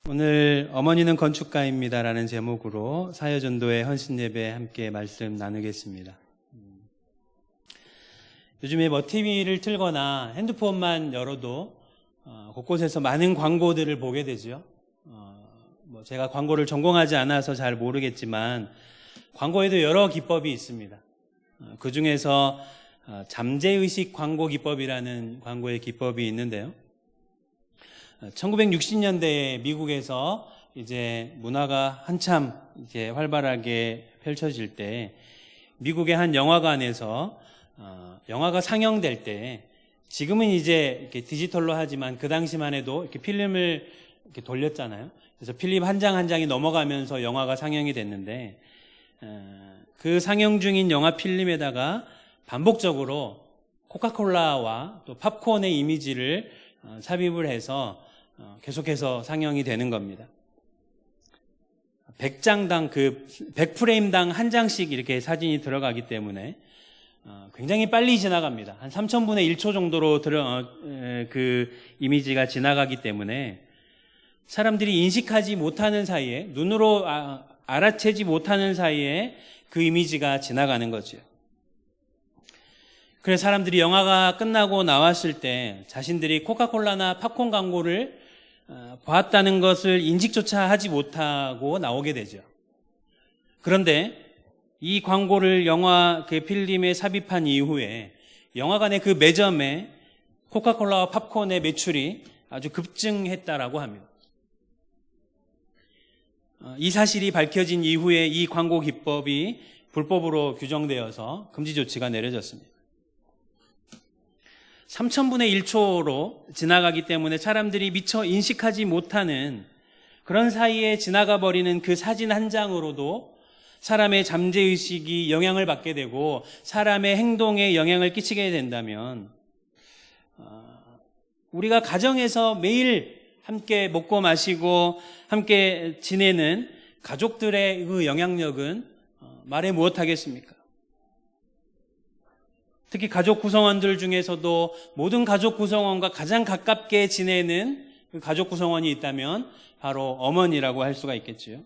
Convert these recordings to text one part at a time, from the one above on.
오늘 어머니는 건축가입니다라는 제목으로 사여전도의 헌신예배 함께 말씀 나누겠습니다. 요즘에 뭐 TV를 틀거나 핸드폰만 열어도 곳곳에서 많은 광고들을 보게 되죠. 뭐 제가 광고를 전공하지 않아서 잘 모르겠지만 광고에도 여러 기법이 있습니다. 그 중에서 잠재의식 광고 기법이라는 광고의 기법이 있는데요. 1960년대에 미국에서 이제 문화가 한참 이제 활발하게 펼쳐질 때 미국의 한 영화관에서 영화가 상영될 때 지금은 이제 이렇게 디지털로 하지만 그 당시만 해도 이렇게 필름을 이렇게 돌렸잖아요. 그래서 필름 한 장 한 장이 넘어가면서 영화가 상영이 됐는데 그 상영 중인 영화 필름에다가 반복적으로 코카콜라와 또 팝콘의 이미지를 삽입을 해서 계속해서 상영이 되는 겁니다. 100장당 100프레임당 한 장씩 이렇게 사진이 들어가기 때문에 굉장히 빨리 지나갑니다. 한 3000분의 1초 정도로 그 이미지가 지나가기 때문에 사람들이 인식하지 못하는 사이에, 눈으로 알아채지 못하는 사이에 그 이미지가 지나가는 거죠. 그래서 사람들이 영화가 끝나고 나왔을 때 자신들이 코카콜라나 팝콘 광고를 보았다는 것을 인식조차 하지 못하고 나오게 되죠. 그런데 이 광고를 영화 그 필름에 삽입한 이후에 영화관의 그 매점에 코카콜라와 팝콘의 매출이 아주 급증했다라고 합니다. 이 사실이 밝혀진 이후에 이 광고 기법이 불법으로 규정되어서 금지 조치가 내려졌습니다. 3000분의 1초로 지나가기 때문에 사람들이 미처 인식하지 못하는 그런 사이에 지나가 버리는 그 사진 한 장으로도 사람의 잠재의식이 영향을 받게 되고 사람의 행동에 영향을 끼치게 된다면 우리가 가정에서 매일 함께 먹고 마시고 함께 지내는 가족들의 그 영향력은 말해 무엇하겠습니까? 특히 가족 구성원들 중에서도 모든 가족 구성원과 가장 가깝게 지내는 그 가족 구성원이 있다면 바로 어머니라고 할 수가 있겠지요.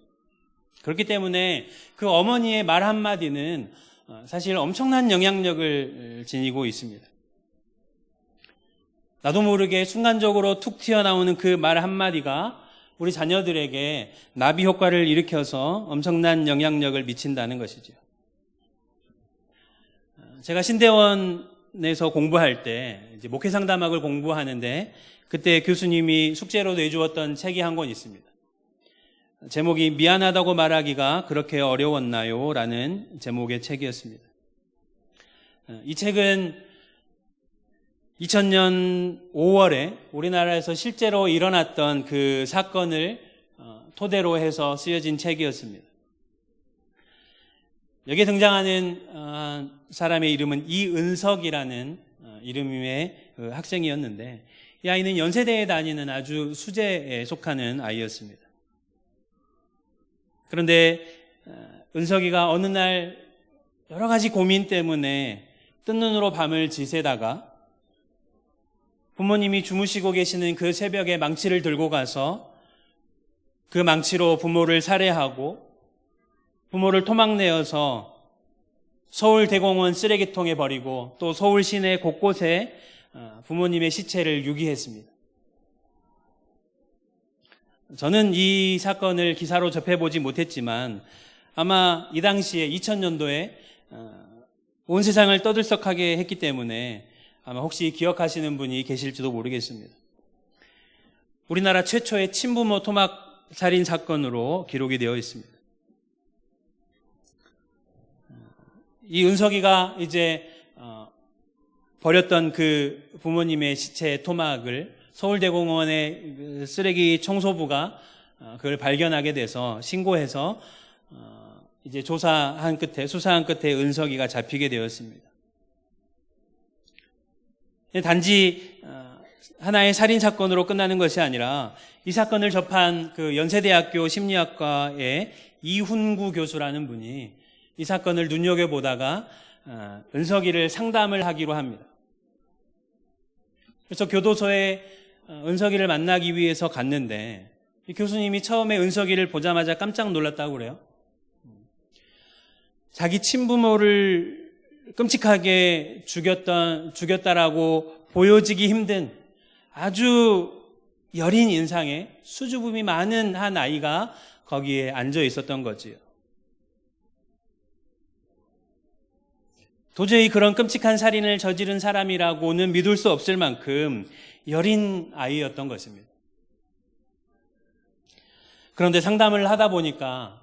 그렇기 때문에 그 어머니의 말 한마디는 사실 엄청난 영향력을 지니고 있습니다. 나도 모르게 순간적으로 툭 튀어나오는 그 말 한마디가 우리 자녀들에게 나비 효과를 일으켜서 엄청난 영향력을 미친다는 것이죠. 제가 신대원에서 공부할 때 이제 목회상담학을 공부하는데 그때 교수님이 숙제로 내주었던 책이 한 권 있습니다. 제목이 미안하다고 말하기가 그렇게 어려웠나요? 라는 제목의 책이었습니다. 이 책은 2000년 5월에 우리나라에서 실제로 일어났던 그 사건을 토대로 해서 쓰여진 책이었습니다. 여기에 등장하는 사람의 이름은 이은석이라는 이름의 학생이었는데 이 아이는 연세대에 다니는 아주 수재에 속하는 아이였습니다. 그런데 은석이가 어느 날 여러 가지 고민 때문에 뜬 눈으로 밤을 지새다가 부모님이 주무시고 계시는 그 새벽에 망치를 들고 가서 그 망치로 부모를 살해하고 부모를 토막내어서 서울대공원 쓰레기통에 버리고 또 서울 시내 곳곳에 부모님의 시체를 유기했습니다. 저는 이 사건을 기사로 접해보지 못했지만 아마 이 당시에 2000년도에 온 세상을 떠들썩하게 했기 때문에 아마 혹시 기억하시는 분이 계실지도 모르겠습니다. 우리나라 최초의 친부모 토막 살인 사건으로 기록이 되어 있습니다. 이 은석이가 이제 버렸던 그 부모님의 시체 토막을 서울대공원의 쓰레기 청소부가 그걸 발견하게 돼서 신고해서 이제 수사한 끝에 은석이가 잡히게 되었습니다. 단지 하나의 살인 사건으로 끝나는 것이 아니라 이 사건을 접한 그 연세대학교 심리학과의 이훈구 교수라는 분이 이 사건을 눈여겨보다가 은석이를 상담을 하기로 합니다. 그래서 교도소에 은석이를 만나기 위해서 갔는데 이 교수님이 처음에 은석이를 보자마자 깜짝 놀랐다고 그래요. 자기 친부모를 끔찍하게 죽였다라고 보여지기 힘든 아주 여린 인상에 수줍음이 많은 한 아이가 거기에 앉아 있었던 거지요. 도저히 그런 끔찍한 살인을 저지른 사람이라고는 믿을 수 없을 만큼 여린 아이였던 것입니다. 그런데 상담을 하다 보니까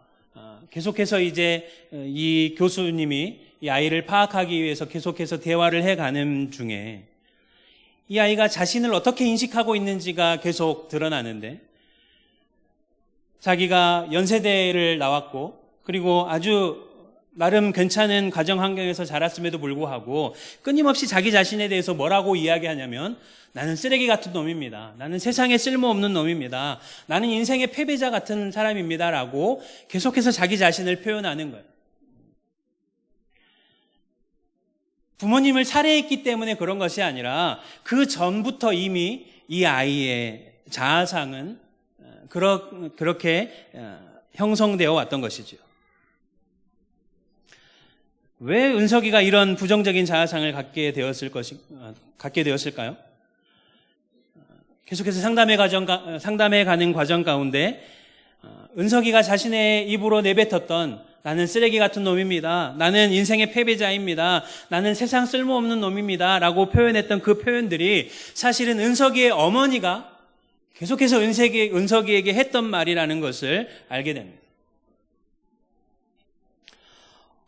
계속해서 이제 이 교수님이 이 아이를 파악하기 위해서 계속해서 대화를 해가는 중에 이 아이가 자신을 어떻게 인식하고 있는지가 계속 드러나는데, 자기가 연세대를 나왔고 그리고 아주 나름 괜찮은 가정 환경에서 자랐음에도 불구하고 끊임없이 자기 자신에 대해서 뭐라고 이야기하냐면, 나는 쓰레기 같은 놈입니다. 나는 세상에 쓸모없는 놈입니다. 나는 인생의 패배자 같은 사람입니다. 라고 계속해서 자기 자신을 표현하는 거예요. 부모님을 살해했기 때문에 그런 것이 아니라 그 전부터 이미 이 아이의 자아상은 그렇게 형성되어 왔던 것이죠. 왜 은석이가 이런 부정적인 자아상을 갖게 되었을까요? 계속해서 상담해 가는 과정 가운데 은석이가 자신의 입으로 내뱉었던 나는 쓰레기 같은 놈입니다. 나는 인생의 패배자입니다. 나는 세상 쓸모없는 놈입니다. 라고 표현했던 그 표현들이 사실은 은석이의 어머니가 계속해서 은석이에게 했던 말이라는 것을 알게 됩니다.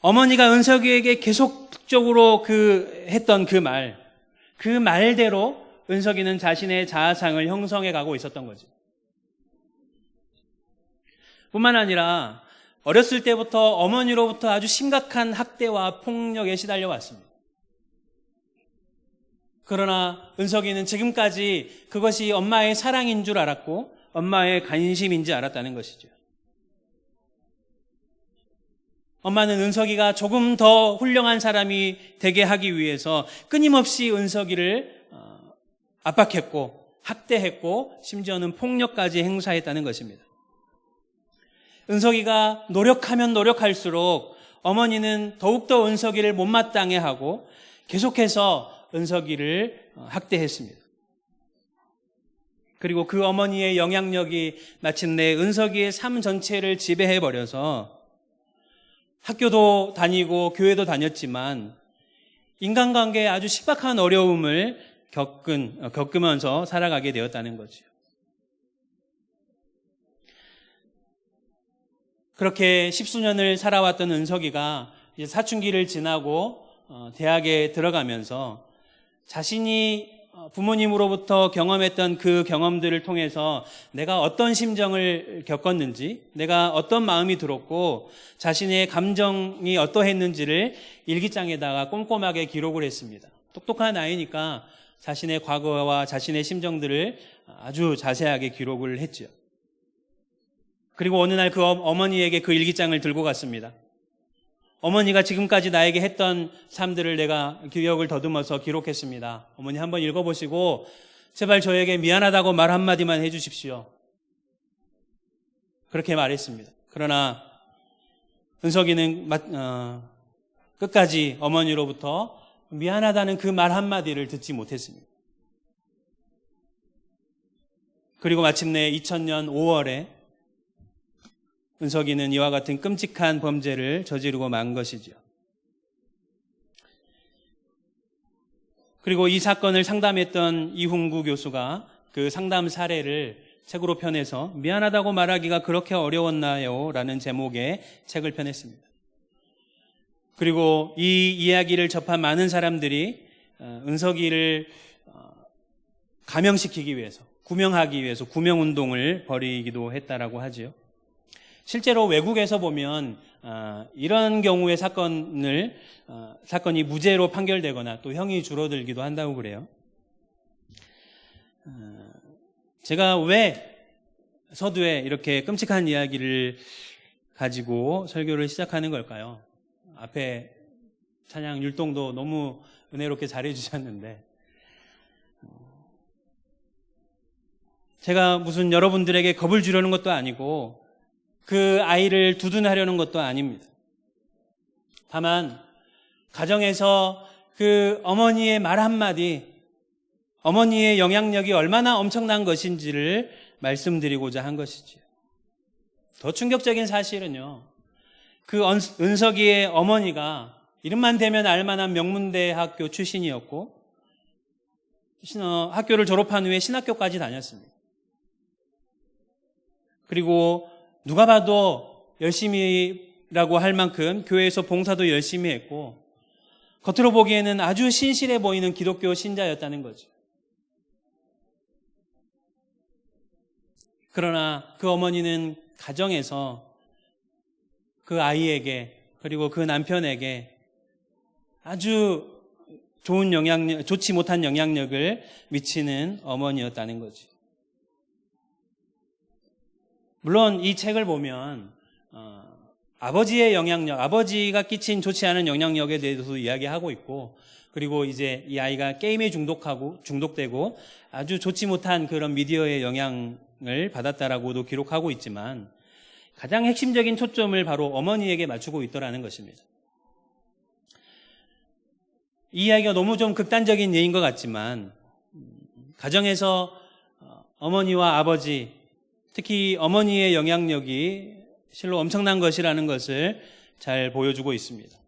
어머니가 은석이에게 계속적으로 했던 그 말대로 은석이는 자신의 자아상을 형성해 가고 있었던 거죠. 뿐만 아니라 어렸을 때부터 어머니로부터 아주 심각한 학대와 폭력에 시달려 왔습니다. 그러나 은석이는 지금까지 그것이 엄마의 사랑인 줄 알았고 엄마의 관심인지 알았다는 것이죠. 엄마는 은석이가 조금 더 훌륭한 사람이 되게 하기 위해서 끊임없이 은석이를 압박했고 학대했고 심지어는 폭력까지 행사했다는 것입니다. 은석이가 노력하면 노력할수록 어머니는 더욱더 은석이를 못마땅해 하고 계속해서 은석이를 학대했습니다. 그리고 그 어머니의 영향력이 마침내 은석이의 삶 전체를 지배해버려서 학교도 다니고 교회도 다녔지만 인간관계에 아주 심각한 어려움을 겪으면서 살아가게 되었다는 거죠. 그렇게 십수년을 살아왔던 은석이가 이제 사춘기를 지나고 대학에 들어가면서 자신이 부모님으로부터 경험했던 그 경험들을 통해서 내가 어떤 심정을 겪었는지, 내가 어떤 마음이 들었고 자신의 감정이 어떠했는지를 일기장에다가 꼼꼼하게 기록을 했습니다. 똑똑한 아이니까 자신의 과거와 자신의 심정들을 아주 자세하게 기록을 했죠. 그리고 어느 날 그 어머니에게 그 일기장을 들고 갔습니다. 어머니가 지금까지 나에게 했던 삶들을 내가 기억을 더듬어서 기록했습니다. 어머니 한번 읽어보시고 제발 저에게 미안하다고 말 한마디만 해주십시오. 그렇게 말했습니다. 그러나 은석이는 끝까지 어머니로부터 미안하다는 그 말 한마디를 듣지 못했습니다. 그리고 마침내 2000년 5월에 은석이는 이와 같은 끔찍한 범죄를 저지르고 만 것이죠. 그리고 이 사건을 상담했던 이훈구 교수가 그 상담 사례를 책으로 펴내서 미안하다고 말하기가 그렇게 어려웠나요? 라는 제목의 책을 펴냈습니다. 그리고 이 이야기를 접한 많은 사람들이 은석이를 감형시키기 위해서, 구명하기 위해서 구명운동을 벌이기도 했다라고 하죠. 실제로 외국에서 보면 이런 경우의 사건이 무죄로 판결되거나 또 형이 줄어들기도 한다고 그래요. 제가 왜 서두에 이렇게 끔찍한 이야기를 가지고 설교를 시작하는 걸까요? 앞에 찬양 율동도 너무 은혜롭게 잘해 주셨는데 제가 무슨 여러분들에게 겁을 주려는 것도 아니고 그 아이를 두둔하려는 것도 아닙니다. 다만 가정에서 그 어머니의 말 한마디, 어머니의 영향력이 얼마나 엄청난 것인지를 말씀드리고자 한 것이지요. 더 충격적인 사실은요, 그 은석이의 어머니가 이름만 대면 알만한 명문대학교 출신이었고 학교를 졸업한 후에 신학교까지 다녔습니다. 그리고 누가 봐도 열심히라고 할 만큼 교회에서 봉사도 열심히 했고 겉으로 보기에는 아주 신실해 보이는 기독교 신자였다는 거죠. 그러나 그 어머니는 가정에서 그 아이에게 그리고 그 남편에게 아주 좋지 못한 영향력을 미치는 어머니였다는 거죠. 물론 이 책을 보면 아버지의 영향력, 아버지가 끼친 좋지 않은 영향력에 대해서도 이야기하고 있고, 그리고 이제 이 아이가 게임에 중독되고 아주 좋지 못한 그런 미디어의 영향을 받았다라고도 기록하고 있지만 가장 핵심적인 초점을 바로 어머니에게 맞추고 있더라는 것입니다. 이 이야기가 너무 좀 극단적인 예인 것 같지만 가정에서 어머니와 아버지, 특히 어머니의 영향력이 실로 엄청난 것이라는 것을 잘 보여주고 있습니다.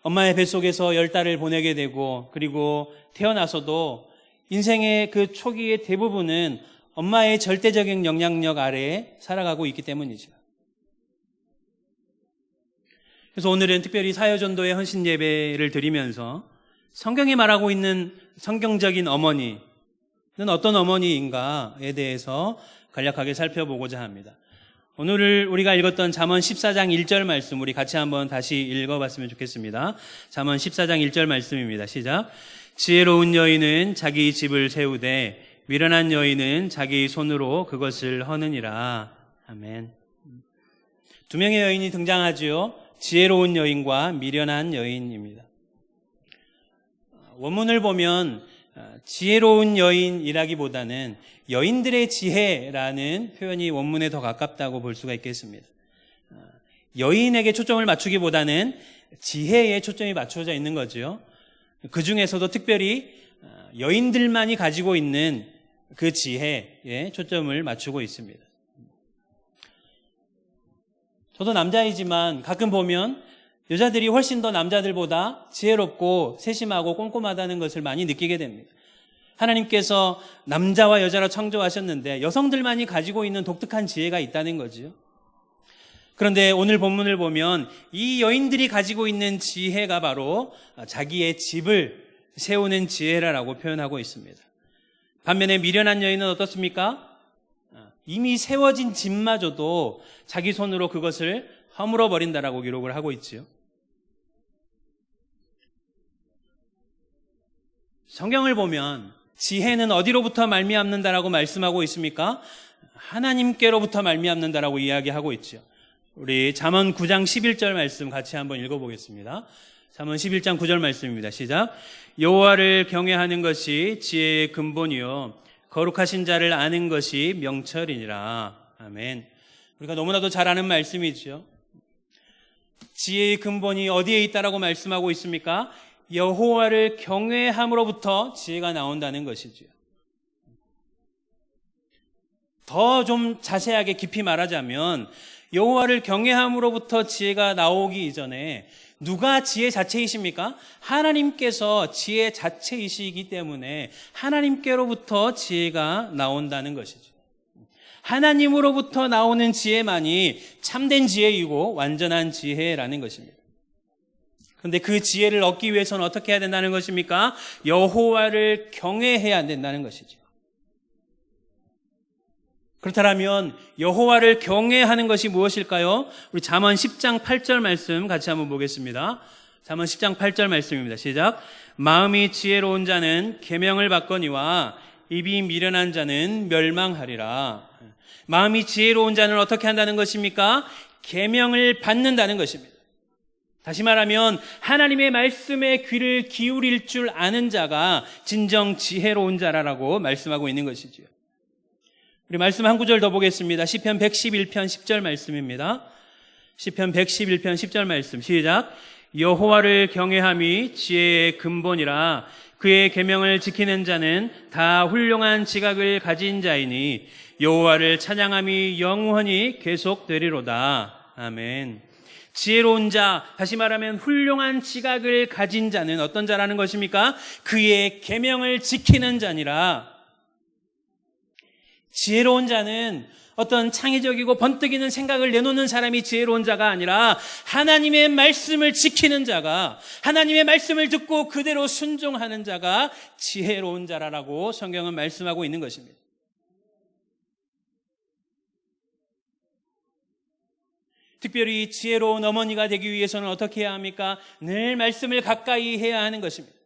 엄마의 뱃속에서 10달을 보내게 되고 그리고 태어나서도 인생의 그 초기의 대부분은 엄마의 절대적인 영향력 아래에 살아가고 있기 때문이죠. 그래서 오늘은 특별히 사여전도의 헌신 예배를 드리면서 성경이 말하고 있는 성경적인 어머니는 어떤 어머니인가에 대해서 간략하게 살펴보고자 합니다. 오늘 우리가 읽었던 잠언 14장 1절 말씀 우리 같이 한번 다시 읽어봤으면 좋겠습니다. 잠언 14장 1절 말씀입니다. 시작. 지혜로운 여인은 자기 집을 세우되 미련한 여인은 자기 손으로 그것을 허느니라. 아멘. 두 명의 여인이 등장하지요. 지혜로운 여인과 미련한 여인입니다. 원문을 보면 지혜로운 여인이라기보다는 여인들의 지혜라는 표현이 원문에 더 가깝다고 볼 수가 있겠습니다. 여인에게 초점을 맞추기보다는 지혜에 초점이 맞춰져 있는 거죠. 그 중에서도 특별히 여인들만이 가지고 있는 그 지혜에 초점을 맞추고 있습니다. 저도 남자이지만 가끔 보면 여자들이 훨씬 더 남자들보다 지혜롭고 세심하고 꼼꼼하다는 것을 많이 느끼게 됩니다. 하나님께서 남자와 여자로 창조하셨는데 여성들만이 가지고 있는 독특한 지혜가 있다는 거죠. 그런데 오늘 본문을 보면 이 여인들이 가지고 있는 지혜가 바로 자기의 집을 세우는 지혜라고 표현하고 있습니다. 반면에 미련한 여인은 어떻습니까? 이미 세워진 집마저도 자기 손으로 그것을 허물어 버린다라고 기록을 하고 있지요. 성경을 보면 지혜는 어디로부터 말미암는다라고 말씀하고 있습니까? 하나님께로부터 말미암는다라고 이야기하고 있죠. 우리 잠언 9장 11절 말씀 같이 한번 읽어보겠습니다. 잠언 11장 9절 말씀입니다. 시작. 여호와를 경외하는 것이 지혜의 근본이요 거룩하신 자를 아는 것이 명철이니라. 아멘. 우리가 너무나도 잘 아는 말씀이죠. 지혜의 근본이 어디에 있다라고 말씀하고 있습니까? 여호와를 경외함으로부터 지혜가 나온다는 것이죠. 더 좀 자세하게 깊이 말하자면 여호와를 경외함으로부터 지혜가 나오기 이전에 누가 지혜 자체이십니까? 하나님께서 지혜 자체이시기 때문에 하나님께로부터 지혜가 나온다는 것이죠. 하나님으로부터 나오는 지혜만이 참된 지혜이고 완전한 지혜라는 것입니다. 그런데 그 지혜를 얻기 위해서는 어떻게 해야 된다는 것입니까? 여호와를 경외해야 된다는 것이죠. 그렇다면 여호와를 경외하는 것이 무엇일까요? 우리 잠언 10장 8절 말씀 같이 한번 보겠습니다. 잠언 10장 8절 말씀입니다. 시작. 마음이 지혜로운 자는 계명을 받거니와 입이 미련한 자는 멸망하리라. 마음이 지혜로운 자는 어떻게 한다는 것입니까? 계명을 받는다는 것입니다. 다시 말하면 하나님의 말씀에 귀를 기울일 줄 아는 자가 진정 지혜로운 자라고 말씀하고 있는 것이지요. 우리 말씀 한 구절 더 보겠습니다. 시편 111편 10절 말씀입니다. 시편 111편 10절 말씀 시작. 여호와를 경외함이 지혜의 근본이라 그의 계명을 지키는 자는 다 훌륭한 지각을 가진 자이니 여호와를 찬양함이 영원히 계속되리로다. 아멘. 지혜로운 자, 다시 말하면 훌륭한 지각을 가진 자는 어떤 자라는 것입니까? 그의 계명을 지키는 자니라. 지혜로운 자는 어떤 창의적이고 번뜩이는 생각을 내놓는 사람이 지혜로운 자가 아니라 하나님의 말씀을 지키는 자가, 하나님의 말씀을 듣고 그대로 순종하는 자가 지혜로운 자라고 성경은 말씀하고 있는 것입니다. 특별히 지혜로운 어머니가 되기 위해서는 어떻게 해야 합니까? 늘 말씀을 가까이 해야 하는 것입니다.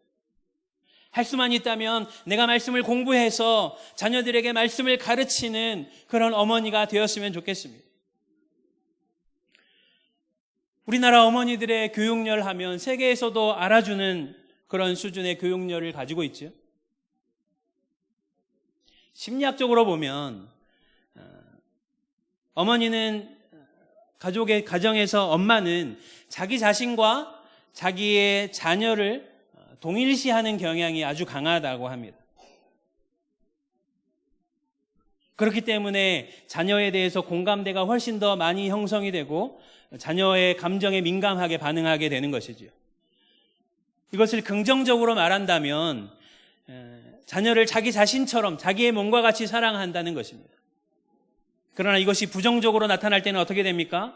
할 수만 있다면 내가 말씀을 공부해서 자녀들에게 말씀을 가르치는 그런 어머니가 되었으면 좋겠습니다. 우리나라 어머니들의 교육열 하면 세계에서도 알아주는 그런 수준의 교육열을 가지고 있죠. 심리학적으로 보면 어머니는 가정에서 엄마는 자기 자신과 자기의 자녀를 동일시하는 경향이 아주 강하다고 합니다. 그렇기 때문에 자녀에 대해서 공감대가 훨씬 더 많이 형성이 되고 자녀의 감정에 민감하게 반응하게 되는 것이죠. 이것을 긍정적으로 말한다면 자녀를 자기 자신처럼 자기의 몸과 같이 사랑한다는 것입니다. 그러나 이것이 부정적으로 나타날 때는 어떻게 됩니까?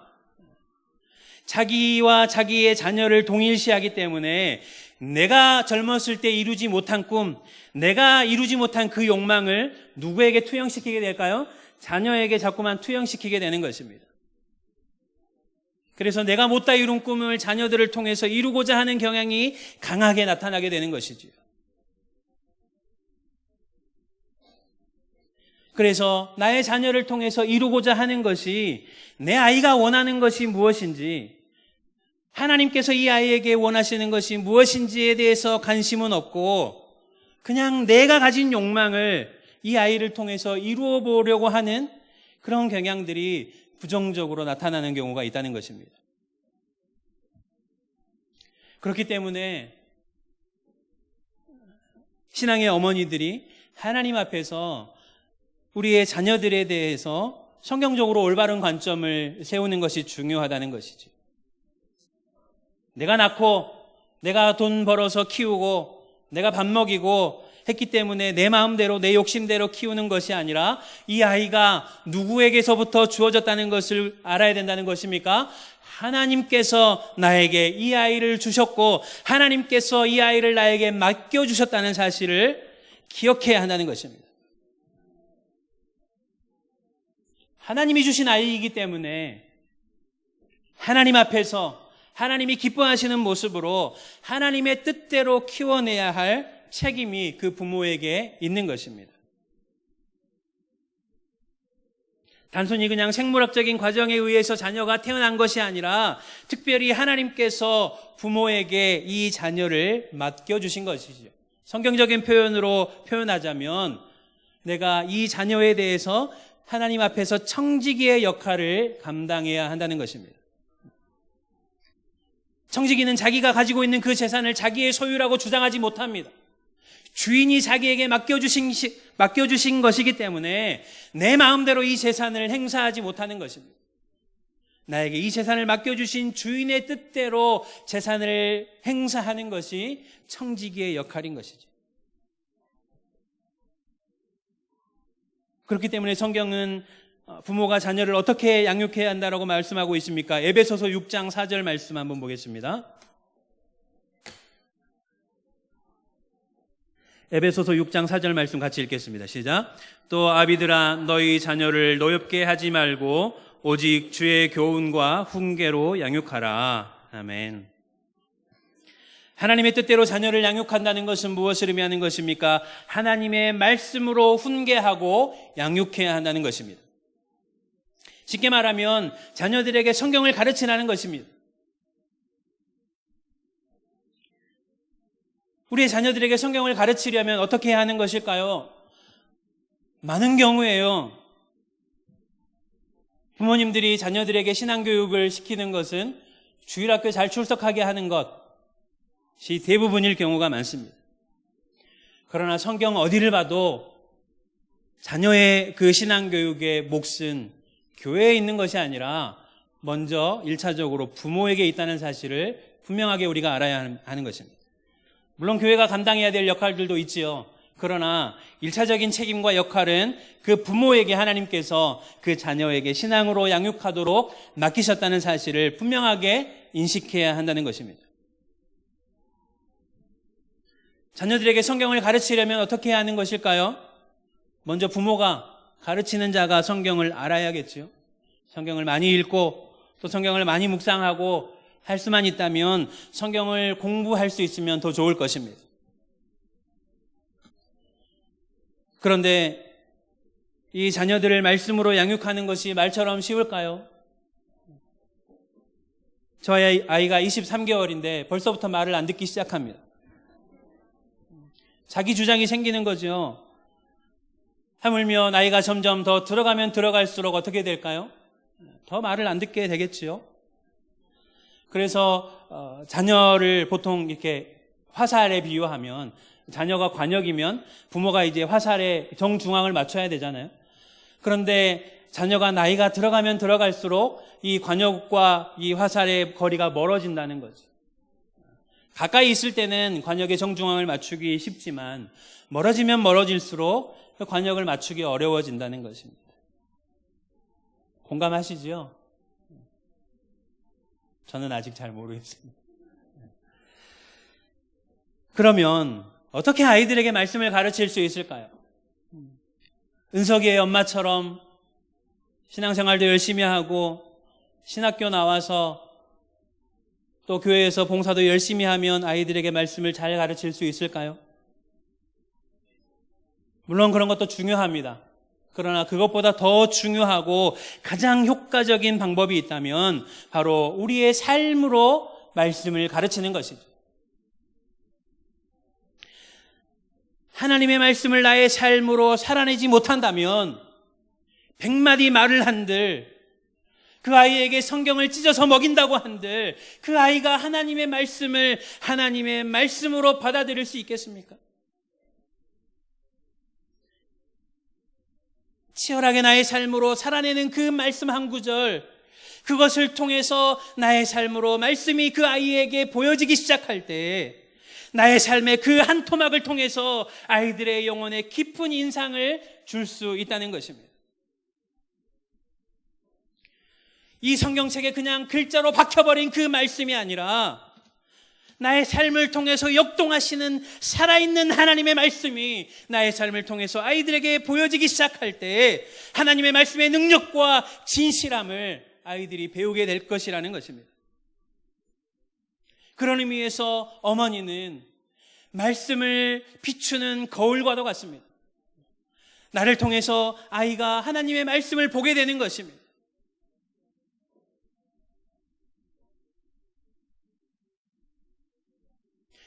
자기와 자기의 자녀를 동일시하기 때문에 내가 젊었을 때 이루지 못한 꿈, 내가 이루지 못한 그 욕망을 누구에게 투영시키게 될까요? 자녀에게 자꾸만 투영시키게 되는 것입니다. 그래서 내가 못다 이룬 꿈을 자녀들을 통해서 이루고자 하는 경향이 강하게 나타나게 되는 것이지요. 그래서 나의 자녀를 통해서 이루고자 하는 것이 내 아이가 원하는 것이 무엇인지, 하나님께서 이 아이에게 원하시는 것이 무엇인지에 대해서 관심은 없고 그냥 내가 가진 욕망을 이 아이를 통해서 이루어 보려고 하는 그런 경향들이 부정적으로 나타나는 경우가 있다는 것입니다. 그렇기 때문에 신앙의 어머니들이 하나님 앞에서 우리의 자녀들에 대해서 성경적으로 올바른 관점을 세우는 것이 중요하다는 것이죠. 내가 낳고 내가 돈 벌어서 키우고 내가 밥 먹이고 했기 때문에 내 마음대로 내 욕심대로 키우는 것이 아니라 이 아이가 누구에게서부터 주어졌다는 것을 알아야 된다는 것입니까? 하나님께서 나에게 이 아이를 주셨고 하나님께서 이 아이를 나에게 맡겨주셨다는 사실을 기억해야 한다는 것입니다. 하나님이 주신 아이이기 때문에 하나님 앞에서 하나님이 기뻐하시는 모습으로 하나님의 뜻대로 키워내야 할 책임이 그 부모에게 있는 것입니다. 단순히 그냥 생물학적인 과정에 의해서 자녀가 태어난 것이 아니라 특별히 하나님께서 부모에게 이 자녀를 맡겨주신 것이죠. 성경적인 표현으로 표현하자면 내가 이 자녀에 대해서 하나님 앞에서 청지기의 역할을 감당해야 한다는 것입니다. 청지기는 자기가 가지고 있는 그 재산을 자기의 소유라고 주장하지 못합니다. 주인이 자기에게 맡겨주신 것이기 때문에 내 마음대로 이 재산을 행사하지 못하는 것입니다. 나에게 이 재산을 맡겨주신 주인의 뜻대로 재산을 행사하는 것이 청지기의 역할인 것이죠. 그렇기 때문에 성경은 부모가 자녀를 어떻게 양육해야 한다라고 말씀하고 있습니까? 에베소서 6장 4절 말씀 한번 보겠습니다. 에베소서 6장 4절 말씀 같이 읽겠습니다. 시작. 또 아비들아 너희 자녀를 노엽게 하지 말고 오직 주의 교훈과 훈계로 양육하라. 아멘. 하나님의 뜻대로 자녀를 양육한다는 것은 무엇을 의미하는 것입니까? 하나님의 말씀으로 훈계하고 양육해야 한다는 것입니다. 쉽게 말하면 자녀들에게 성경을 가르치라는 것입니다. 우리의 자녀들에게 성경을 가르치려면 어떻게 해야 하는 것일까요? 많은 경우에요, 부모님들이 자녀들에게 신앙교육을 시키는 것은 주일학교 잘 출석하게 하는 것이 대부분일 경우가 많습니다. 그러나 성경 어디를 봐도 자녀의 그 신앙교육의 몫은 교회에 있는 것이 아니라 먼저 1차적으로 부모에게 있다는 사실을 분명하게 우리가 알아야 하는 것입니다. 물론 교회가 감당해야 될 역할들도 있지요. 그러나 1차적인 책임과 역할은 그 부모에게 하나님께서 그 자녀에게 신앙으로 양육하도록 맡기셨다는 사실을 분명하게 인식해야 한다는 것입니다. 자녀들에게 성경을 가르치려면 어떻게 해야 하는 것일까요? 먼저 부모가, 가르치는 자가 성경을 알아야겠죠. 성경을 많이 읽고 또 성경을 많이 묵상하고 할 수만 있다면 성경을 공부할 수 있으면 더 좋을 것입니다. 그런데 이 자녀들을 말씀으로 양육하는 것이 말처럼 쉬울까요? 저희 아이가 23개월인데 벌써부터 말을 안 듣기 시작합니다. 자기 주장이 생기는 거죠. 하물며 나이가 점점 더 들어가면 들어갈수록 어떻게 될까요? 더 말을 안 듣게 되겠지요. 그래서 자녀를 보통 이렇게 화살에 비유하면, 자녀가 관역이면 부모가 이제 화살의 정중앙을 맞춰야 되잖아요. 그런데 자녀가 나이가 들어가면 들어갈수록 이 관역과 이 화살의 거리가 멀어진다는 거죠. 가까이 있을 때는 관역의 정중앙을 맞추기 쉽지만 멀어지면 멀어질수록 그 관역을 맞추기 어려워진다는 것입니다. 공감하시지요? 저는 아직 잘 모르겠습니다. 그러면 어떻게 아이들에게 말씀을 가르칠 수 있을까요? 은석이의 엄마처럼 신앙생활도 열심히 하고 신학교 나와서 또 교회에서 봉사도 열심히 하면 아이들에게 말씀을 잘 가르칠 수 있을까요? 물론 그런 것도 중요합니다. 그러나 그것보다 더 중요하고 가장 효과적인 방법이 있다면 바로 우리의 삶으로 말씀을 가르치는 것이죠. 하나님의 말씀을 나의 삶으로 살아내지 못한다면 100마디 말을 한들, 그 아이에게 성경을 찢어서 먹인다고 한들 그 아이가 하나님의 말씀을 하나님의 말씀으로 받아들일 수 있겠습니까? 치열하게 나의 삶으로 살아내는 그 말씀 한 구절, 그것을 통해서 나의 삶으로 말씀이 그 아이에게 보여지기 시작할 때 나의 삶의 그 한 토막을 통해서 아이들의 영혼에 깊은 인상을 줄 수 있다는 것입니다. 이 성경책에 그냥 글자로 박혀버린 그 말씀이 아니라 나의 삶을 통해서 역동하시는 살아있는 하나님의 말씀이 나의 삶을 통해서 아이들에게 보여지기 시작할 때 하나님의 말씀의 능력과 진실함을 아이들이 배우게 될 것이라는 것입니다. 그런 의미에서 어머니는 말씀을 비추는 거울과도 같습니다. 나를 통해서 아이가 하나님의 말씀을 보게 되는 것입니다.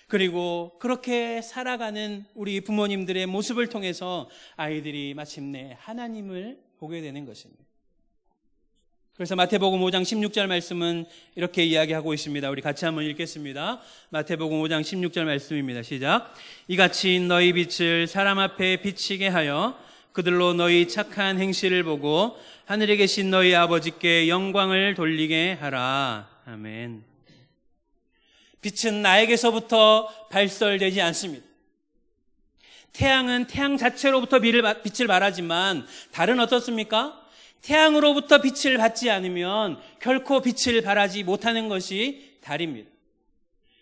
그리고 그렇게 살아가는 우리 부모님들의 모습을 통해서 아이들이 마침내 하나님을 보게 되는 것입니다. 그래서 마태복음 5장 16절 말씀은 이렇게 이야기하고 있습니다. 우리 같이 한번 읽겠습니다. 마태복음 5장 16절 말씀입니다. 시작. 이같이 너희 빛을 사람 앞에 비치게 하여 그들로 너희 착한 행실을 보고 하늘에 계신 너희 아버지께 영광을 돌리게 하라. 아멘. 빛은 나에게서부터 발설되지 않습니다. 태양은 태양 자체로부터 빛을 발하지만 달은 어떻습니까? 태양으로부터 빛을 받지 않으면 결코 빛을 발하지 못하는 것이 달입니다.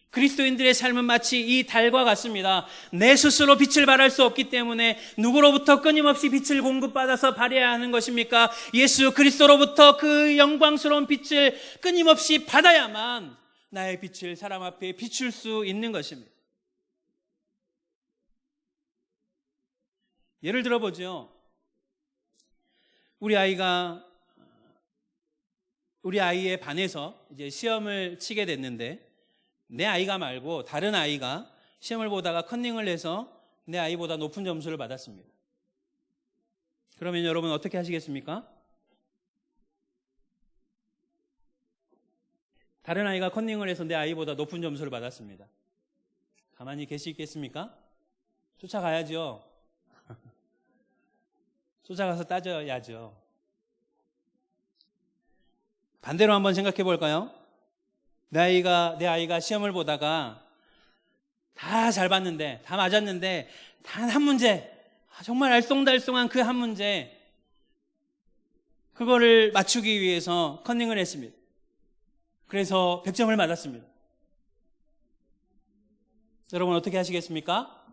그리스도인들의 삶은 마치 이 달과 같습니다. 내 스스로 빛을 발할 수 없기 때문에 누구로부터 끊임없이 빛을 공급받아서 발해야 하는 것입니까? 예수 그리스도로부터 그 영광스러운 빛을 끊임없이 받아야만 나의 빛을 사람 앞에 비출 수 있는 것입니다. 예를 들어보죠. 우리 아이의 반에서 이제 시험을 치게 됐는데 내 아이가 말고 다른 아이가 시험을 보다가 컨닝을 해서 내 아이보다 높은 점수를 받았습니다. 그러면 여러분 어떻게 하시겠습니까? 다른 아이가 컨닝을 해서 내 아이보다 높은 점수를 받았습니다. 가만히 계시겠습니까? 쫓아가야죠. 쫓아가서 따져야죠. 반대로 한번 생각해 볼까요? 내 아이가 시험을 보다가 다 잘 봤는데, 다 맞았는데, 단 한 문제, 정말 알쏭달쏭한 그 한 문제, 그거를 맞추기 위해서 컨닝을 했습니다. 그래서 100점을 맞았습니다. 여러분 어떻게 하시겠습니까?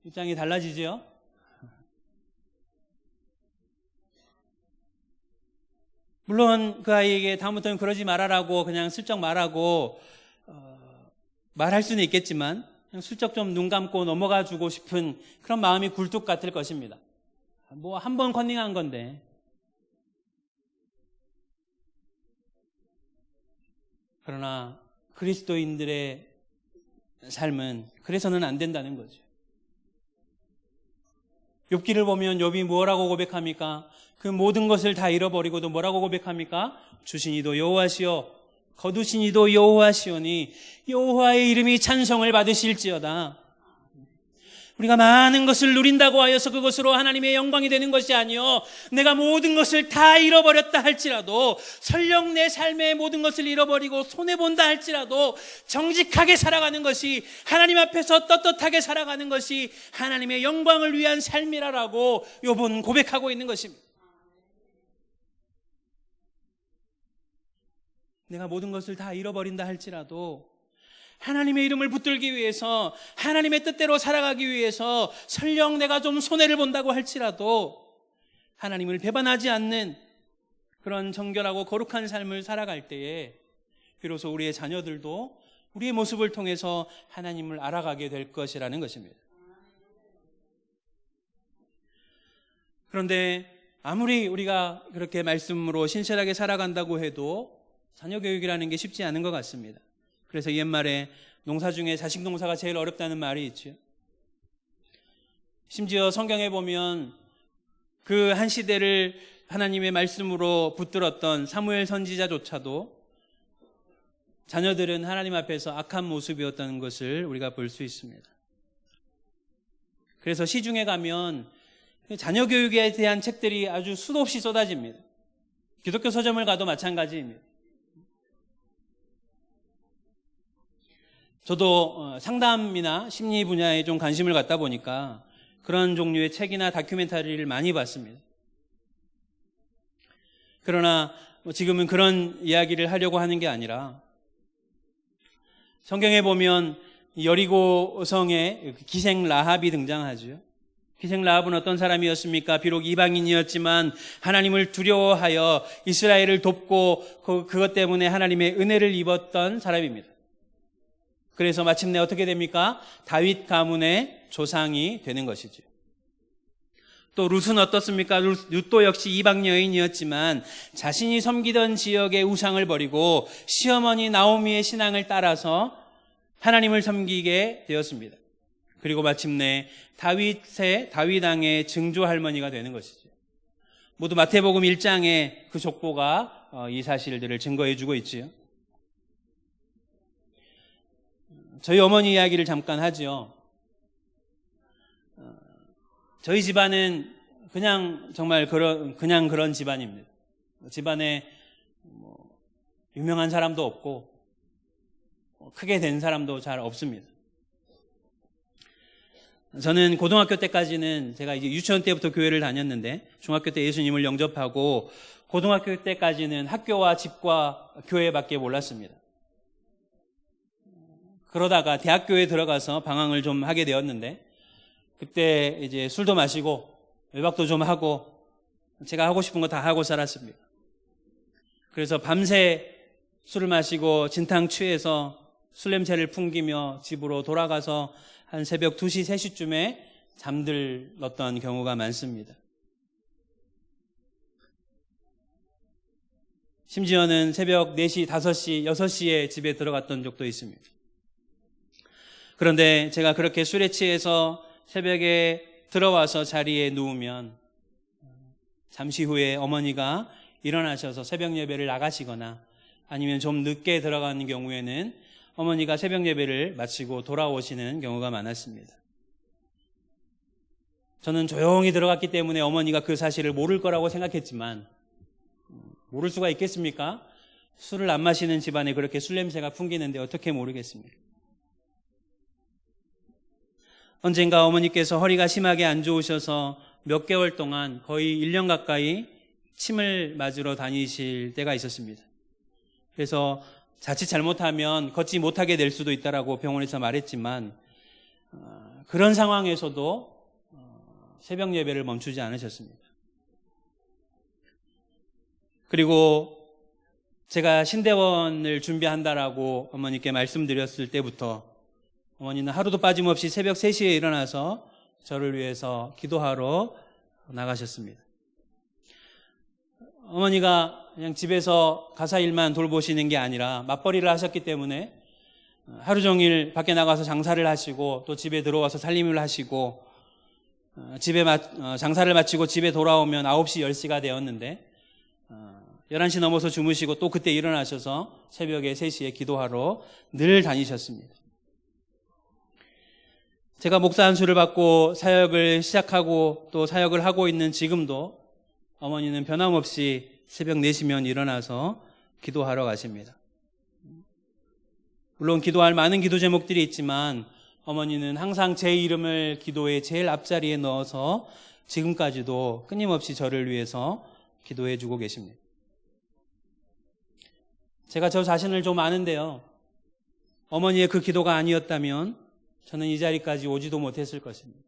입장이 달라지죠? 물론 그 아이에게 다음부터는 그러지 말아라고 그냥 슬쩍 말하고 말할 수는 있겠지만 그냥 슬쩍 좀 눈 감고 넘어가 주고 싶은 그런 마음이 굴뚝 같을 것입니다. 뭐 한 번 컨닝한 건데. 그러나 그리스도인들의 삶은 그래서는 안 된다는 거죠. 욥기를 보면 욥이 뭐라고 고백합니까? 그 모든 것을 다 잃어버리고도 뭐라고 고백합니까? 주신 이도 여호와시오, 거두신 이도 여호와시오니 여호와의 이름이 찬송을 받으실지어다. 우리가 많은 것을 누린다고 하여서 그것으로 하나님의 영광이 되는 것이 아니요, 내가 모든 것을 다 잃어버렸다 할지라도, 설령 내 삶의 모든 것을 잃어버리고 손해본다 할지라도 정직하게 살아가는 것이, 하나님 앞에서 떳떳하게 살아가는 것이 하나님의 영광을 위한 삶이라고 욥은 고백하고 있는 것입니다. 내가 모든 것을 다 잃어버린다 할지라도 하나님의 이름을 붙들기 위해서, 하나님의 뜻대로 살아가기 위해서, 설령 내가 좀 손해를 본다고 할지라도 하나님을 배반하지 않는 그런 정결하고 거룩한 삶을 살아갈 때에 비로소 우리의 자녀들도 우리의 모습을 통해서 하나님을 알아가게 될 것이라는 것입니다. 그런데 아무리 우리가 그렇게 말씀으로 신실하게 살아간다고 해도 자녀 교육이라는 게 쉽지 않은 것 같습니다. 그래서 옛말에 농사 중에 자식 농사가 제일 어렵다는 말이 있죠. 심지어 성경에 보면 그 한 시대를 하나님의 말씀으로 붙들었던 사무엘 선지자조차도 자녀들은 하나님 앞에서 악한 모습이었다는 것을 우리가 볼 수 있습니다. 그래서 시중에 가면 자녀 교육에 대한 책들이 아주 수도 없이 쏟아집니다. 기독교 서점을 가도 마찬가지입니다. 저도 상담이나 심리 분야에 좀 관심을 갖다 보니까 그런 종류의 책이나 다큐멘터리를 많이 봤습니다. 그러나 지금은 그런 이야기를 하려고 하는 게 아니라, 성경에 보면 여리고성에 기생 라합이 등장하죠. 기생 라합은 어떤 사람이었습니까? 비록 이방인이었지만 하나님을 두려워하여 이스라엘을 돕고 그것 때문에 하나님의 은혜를 입었던 사람입니다. 그래서 마침내 어떻게 됩니까? 다윗 가문의 조상이 되는 것이죠. 또 룻은 어떻습니까? 룻도 역시 이방 여인이었지만 자신이 섬기던 지역의 우상을 버리고 시어머니 나오미의 신앙을 따라서 하나님을 섬기게 되었습니다. 그리고 마침내 다윗 왕의 증조 할머니가 되는 것이죠. 모두 마태복음 1장에 그 족보가 이 사실들을 증거해 주고 있지요. 저희 어머니 이야기를 잠깐 하죠. 저희 집안은 정말 그런 집안입니다. 집안에 유명한 사람도 없고 크게 된 사람도 잘 없습니다. 저는 고등학교 때까지는, 제가 이제 유치원 때부터 교회를 다녔는데 중학교 때 예수님을 영접하고 고등학교 때까지는 학교와 집과 교회밖에 몰랐습니다. 그러다가 대학교에 들어가서 방황을 좀 하게 되었는데, 그때 이제 술도 마시고 외박도 좀 하고 제가 하고 싶은 거 다 하고 살았습니다. 그래서 밤새 술을 마시고 진탕 취해서 술 냄새를 풍기며 집으로 돌아가서 한 새벽 2시, 3시쯤에 잠들었던 경우가 많습니다. 심지어는 새벽 4시, 5시, 6시에 집에 들어갔던 적도 있습니다. 그런데 제가 그렇게 술에 취해서 새벽에 들어와서 자리에 누우면 잠시 후에 어머니가 일어나셔서 새벽 예배를 나가시거나 아니면 좀 늦게 들어가는 경우에는 어머니가 새벽 예배를 마치고 돌아오시는 경우가 많았습니다. 저는 조용히 들어갔기 때문에 어머니가 그 사실을 모를 거라고 생각했지만 모를 수가 있겠습니까? 술을 안 마시는 집안에 그렇게 술 냄새가 풍기는데 어떻게 모르겠습니까? 언젠가 어머니께서 허리가 심하게 안 좋으셔서 몇 개월 동안 거의 1년 가까이 침을 맞으러 다니실 때가 있었습니다. 그래서 자칫 잘못하면 걷지 못하게 될 수도 있다라고 병원에서 말했지만 그런 상황에서도 새벽 예배를 멈추지 않으셨습니다. 그리고 제가 신대원을 준비한다라고 어머니께 말씀드렸을 때부터 어머니는 하루도 빠짐없이 새벽 3시에 일어나서 저를 위해서 기도하러 나가셨습니다. 어머니가 그냥 집에서 가사 일만 돌보시는 게 아니라 맞벌이를 하셨기 때문에 하루 종일 밖에 나가서 장사를 하시고 또 집에 들어와서 살림을 하시고 집에 장사를 마치고 집에 돌아오면 9시, 10시가 되었는데 11시 넘어서 주무시고 또 그때 일어나셔서 새벽에 3시에 기도하러 늘 다니셨습니다. 제가 목사 안수를 받고 사역을 시작하고 또 사역을 하고 있는 지금도 어머니는 변함없이 새벽 4시면 일어나서 기도하러 가십니다. 물론 기도할 많은 기도 제목들이 있지만 어머니는 항상 제 이름을 기도의 제일 앞자리에 넣어서 지금까지도 끊임없이 저를 위해서 기도해 주고 계십니다. 제가 저 자신을 좀 아는데요. 어머니의 그 기도가 아니었다면 저는 이 자리까지 오지도 못했을 것입니다.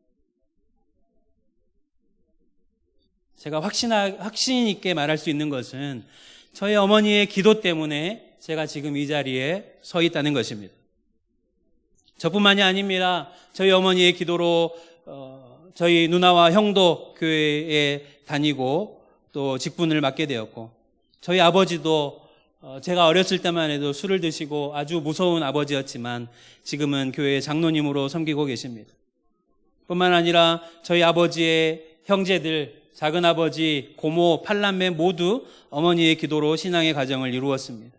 제가 확신 있게 말할 수 있는 것은 저희 어머니의 기도 때문에 제가 지금 이 자리에 서 있다는 것입니다. 저뿐만이 아닙니다. 저희 어머니의 기도로 저희 누나와 형도 교회에 다니고 또 직분을 맡게 되었고 저희 아버지도 제가 어렸을 때만 해도 술을 드시고 아주 무서운 아버지였지만 지금은 교회의 장로님으로 섬기고 계십니다. 뿐만 아니라 저희 아버지의 형제들, 작은아버지, 고모, 팔남매 모두 어머니의 기도로 신앙의 가정을 이루었습니다.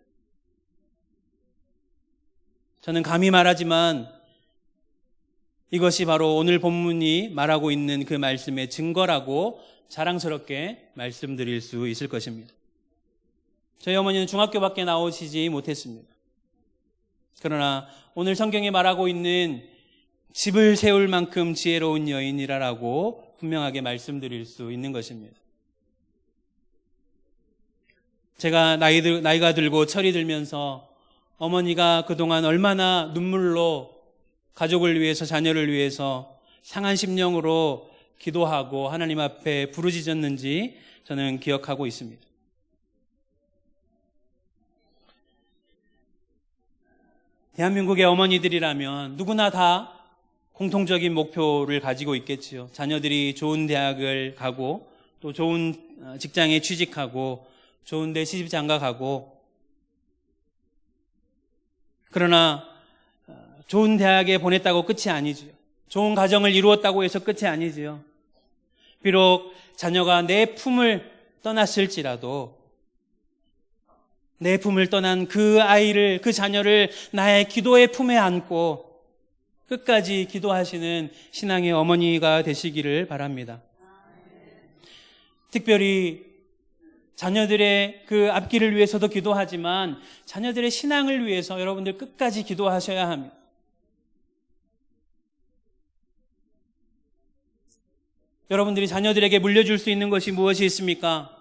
저는 감히 말하지만 이것이 바로 오늘 본문이 말하고 있는 그 말씀의 증거라고 자랑스럽게 말씀드릴 수 있을 것입니다. 저희 어머니는 중학교밖에 나오시지 못했습니다. 그러나 오늘 성경에 말하고 있는 집을 세울 만큼 지혜로운 여인이라고 분명하게 말씀드릴 수 있는 것입니다. 제가 나이가 들고 철이 들면서 어머니가 그동안 얼마나 눈물로 가족을 위해서 자녀를 위해서 상한 심령으로 기도하고 하나님 앞에 부르짖었는지 저는 기억하고 있습니다. 대한민국의 어머니들이라면 누구나 다 공통적인 목표를 가지고 있겠지요. 자녀들이 좋은 대학을 가고 또 좋은 직장에 취직하고 좋은 데 시집 장가가고 그러나 좋은 대학에 보냈다고 끝이 아니지요. 좋은 가정을 이루었다고 해서 끝이 아니지요. 비록 자녀가 내 품을 떠났을지라도 내 품을 떠난 그 아이를, 그 자녀를 나의 기도의 품에 안고 끝까지 기도하시는 신앙의 어머니가 되시기를 바랍니다. 특별히 자녀들의 그 앞길을 위해서도 기도하지만 자녀들의 신앙을 위해서 여러분들 끝까지 기도하셔야 합니다. 여러분들이 자녀들에게 물려줄 수 있는 것이 무엇이 있습니까?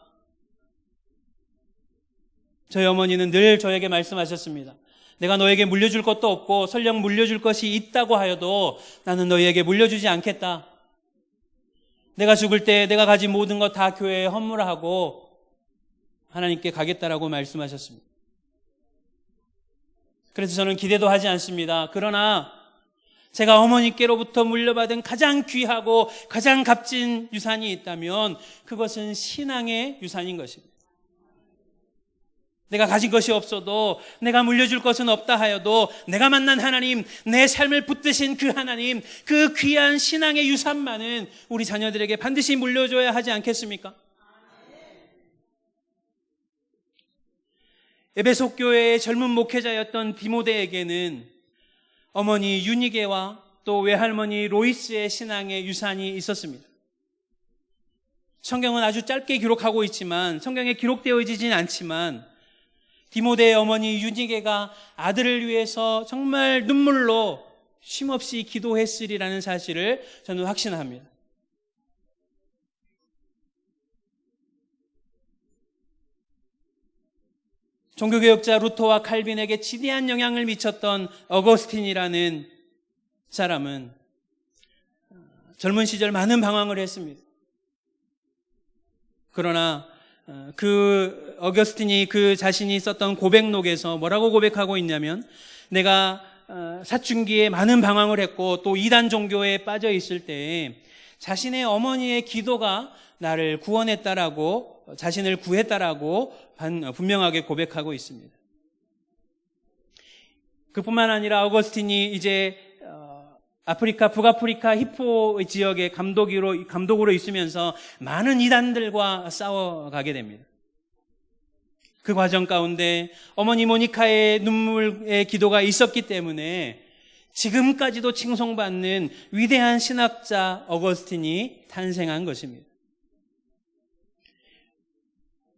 저희 어머니는 늘 저에게 말씀하셨습니다. 내가 너에게 물려줄 것도 없고 설령 물려줄 것이 있다고 하여도 나는 너희에게 물려주지 않겠다. 내가 죽을 때 내가 가진 모든 것 다 교회에 헌물하고 하나님께 가겠다라고 말씀하셨습니다. 그래서 저는 기대도 하지 않습니다. 그러나 제가 어머니께로부터 물려받은 가장 귀하고 가장 값진 유산이 있다면 그것은 신앙의 유산인 것입니다. 내가 가진 것이 없어도, 내가 물려줄 것은 없다 하여도 내가 만난 하나님, 내 삶을 붙드신 그 하나님, 그 귀한 신앙의 유산만은 우리 자녀들에게 반드시 물려줘야 하지 않겠습니까? 에베소 교회의 젊은 목회자였던 디모데에게는 어머니 유니게와 또 외할머니 로이스의 신앙의 유산이 있었습니다. 성경은 아주 짧게 기록하고 있지만, 성경에 기록되어 있지는 않지만, 디모데의 어머니 유니게가 아들을 위해서 정말 눈물로 쉼없이 기도했으리라는 사실을 저는 확신합니다. 종교개혁자 루터와 칼빈에게 지대한 영향을 미쳤던 어거스틴이라는 사람은 젊은 시절 많은 방황을 했습니다. 그러나 그 어거스틴이 그 자신이 썼던 고백록에서 뭐라고 고백하고 있냐면, 내가 사춘기에 많은 방황을 했고 또 이단 종교에 빠져 있을 때 자신의 어머니의 기도가 나를 구원했다라고, 자신을 구했다라고 분명하게 고백하고 있습니다. 그뿐만 아니라 어거스틴이 이제 북아프리카 히포 지역의 감독으로 있으면서 많은 이단들과 싸워가게 됩니다. 그 과정 가운데 어머니 모니카의 눈물의 기도가 있었기 때문에 지금까지도 칭송받는 위대한 신학자 어거스틴이 탄생한 것입니다.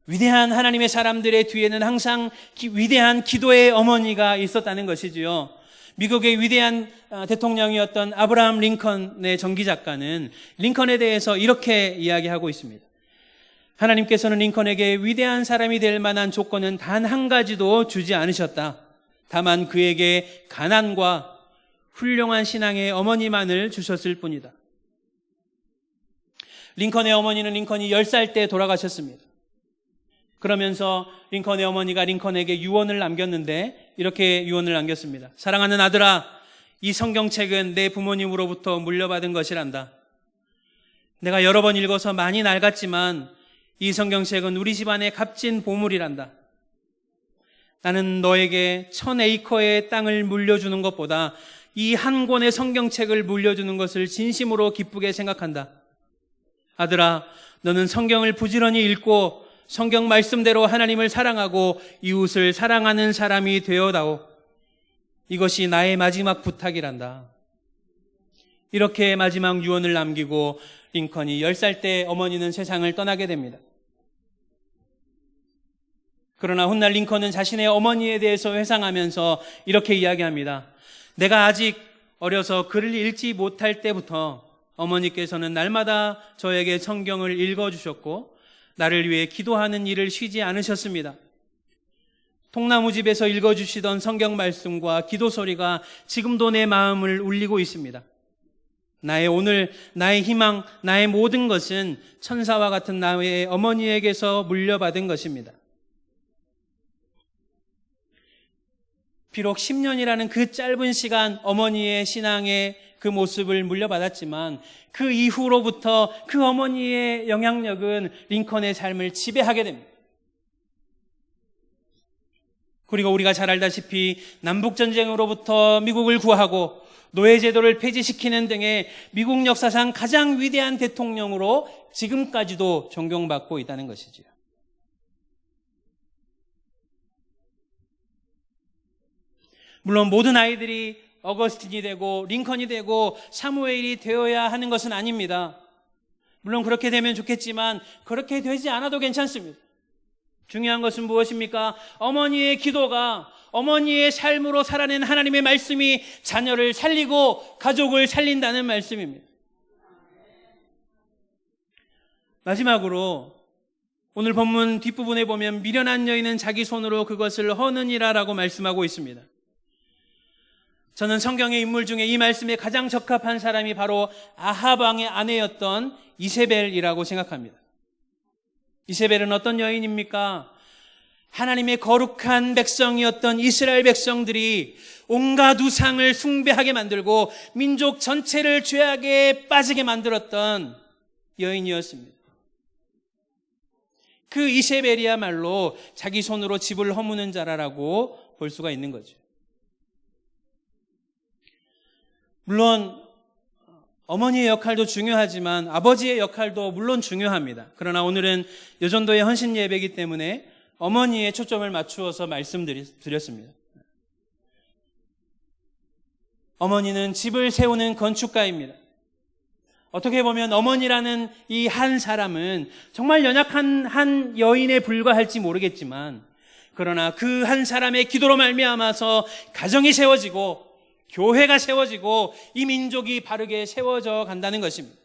위대한 하나님의 사람들의 뒤에는 항상 위대한 기도의 어머니가 있었다는 것이지요. 미국의 위대한 대통령이었던 아브라함 링컨의 전기작가는 링컨에 대해서 이렇게 이야기하고 있습니다. 하나님께서는 링컨에게 위대한 사람이 될 만한 조건은 단 한 가지도 주지 않으셨다. 다만 그에게 가난과 훌륭한 신앙의 어머니만을 주셨을 뿐이다. 링컨의 어머니는 링컨이 10살 때 돌아가셨습니다. 그러면서 링컨의 어머니가 링컨에게 유언을 남겼는데 이렇게 유언을 남겼습니다. 사랑하는 아들아, 이 성경책은 내 부모님으로부터 물려받은 것이란다. 내가 여러 번 읽어서 많이 낡았지만 이 성경책은 우리 집안의 값진 보물이란다. 나는 너에게 1000에이커의 땅을 물려주는 것보다 이 한 권의 성경책을 물려주는 것을 진심으로 기쁘게 생각한다. 아들아, 너는 성경을 부지런히 읽고 성경 말씀대로 하나님을 사랑하고 이웃을 사랑하는 사람이 되어다오. 이것이 나의 마지막 부탁이란다. 이렇게 마지막 유언을 남기고 링컨이 10살 때 어머니는 세상을 떠나게 됩니다. 그러나 훗날 링컨은 자신의 어머니에 대해서 회상하면서 이렇게 이야기합니다. 내가 아직 어려서 글을 읽지 못할 때부터 어머니께서는 날마다 저에게 성경을 읽어주셨고 나를 위해 기도하는 일을 쉬지 않으셨습니다. 통나무집에서 읽어주시던 성경 말씀과 기도 소리가 지금도 내 마음을 울리고 있습니다. 나의 오늘, 나의 희망, 나의 모든 것은 천사와 같은 나의 어머니에게서 물려받은 것입니다. 비록 10년이라는 그 짧은 시간 어머니의 신앙의 그 모습을 물려받았지만 그 이후로부터 그 어머니의 영향력은 링컨의 삶을 지배하게 됩니다. 그리고 우리가 잘 알다시피 남북전쟁으로부터 미국을 구하고 노예제도를 폐지시키는 등의 미국 역사상 가장 위대한 대통령으로 지금까지도 존경받고 있다는 것이지요. 물론 모든 아이들이 어거스틴이 되고 링컨이 되고 사무엘이 되어야 하는 것은 아닙니다. 물론 그렇게 되면 좋겠지만 그렇게 되지 않아도 괜찮습니다. 중요한 것은 무엇입니까? 어머니의 기도가, 어머니의 삶으로 살아낸 하나님의 말씀이 자녀를 살리고 가족을 살린다는 말씀입니다. 마지막으로 오늘 본문 뒷부분에 보면 미련한 여인은 자기 손으로 그것을 허느니라라고 말씀하고 있습니다. 저는 성경의 인물 중에 이 말씀에 가장 적합한 사람이 바로 아합 왕의 아내였던 이세벨이라고 생각합니다. 이세벨은 어떤 여인입니까? 하나님의 거룩한 백성이었던 이스라엘 백성들이 온갖 우상을 숭배하게 만들고 민족 전체를 죄악에 빠지게 만들었던 여인이었습니다. 그 이세벨이야말로 자기 손으로 집을 허무는 자라라고 볼 수가 있는 거죠. 물론 어머니의 역할도 중요하지만 아버지의 역할도 물론 중요합니다. 그러나 오늘은 여전도의 헌신 예배이기 때문에 어머니의 초점을 맞추어서 말씀드렸습니다. 어머니는 집을 세우는 건축가입니다. 어떻게 보면 어머니라는 이 한 사람은 정말 연약한 한 여인에 불과할지 모르겠지만, 그러나 그 한 사람의 기도로 말미암아서 가정이 세워지고 교회가 세워지고 이 민족이 바르게 세워져 간다는 것입니다.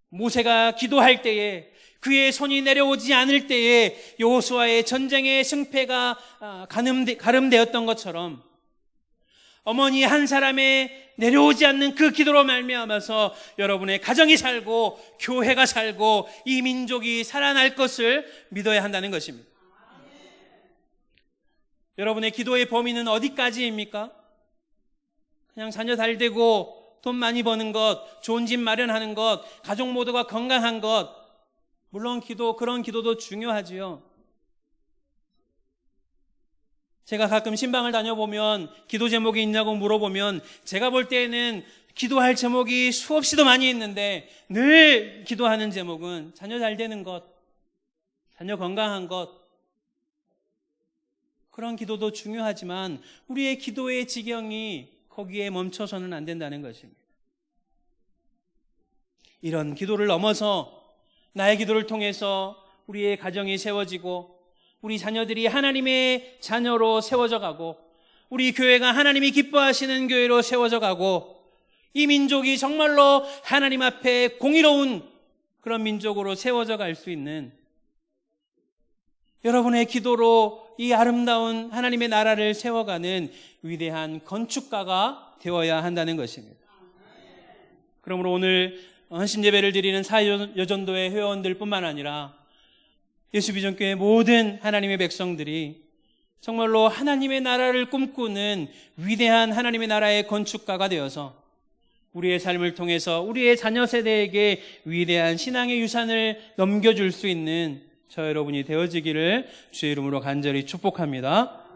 모세가 기도할 때에, 그의 손이 내려오지 않을 때에 여호수아의 전쟁의 승패가 가름되었던 것처럼 어머니 한 사람의 내려오지 않는 그 기도로 말미암아서 여러분의 가정이 살고 교회가 살고 이 민족이 살아날 것을 믿어야 한다는 것입니다. 여러분의 기도의 범위는 어디까지입니까? 그냥 자녀 잘 되고 돈 많이 버는 것, 좋은 집 마련하는 것, 가족 모두가 건강한 것, 물론 그런 기도도 중요하지요. 제가 가끔 신방을 다녀보면 기도 제목이 있냐고 물어보면 제가 볼 때에는 기도할 제목이 수없이도 많이 있는데 늘 기도하는 제목은 자녀 잘 되는 것, 자녀 건강한 것, 그런 기도도 중요하지만 우리의 기도의 지경이 거기에 멈춰서는 안 된다는 것입니다. 이런 기도를 넘어서 나의 기도를 통해서 우리의 가정이 세워지고 우리 자녀들이 하나님의 자녀로 세워져 가고 우리 교회가 하나님이 기뻐하시는 교회로 세워져 가고 이 민족이 정말로 하나님 앞에 공의로운 그런 민족으로 세워져 갈 수 있는 여러분의 기도로 이 아름다운 하나님의 나라를 세워가는 위대한 건축가가 되어야 한다는 것입니다. 그러므로 오늘 헌신예배를 드리는 사여전도회 회원들 뿐만 아니라 예수비전교회 모든 하나님의 백성들이 정말로 하나님의 나라를 꿈꾸는 위대한 하나님의 나라의 건축가가 되어서 우리의 삶을 통해서 우리의 자녀 세대에게 위대한 신앙의 유산을 넘겨줄 수 있는 저 여러분이 되어지기를 주의 이름으로 간절히 축복합니다.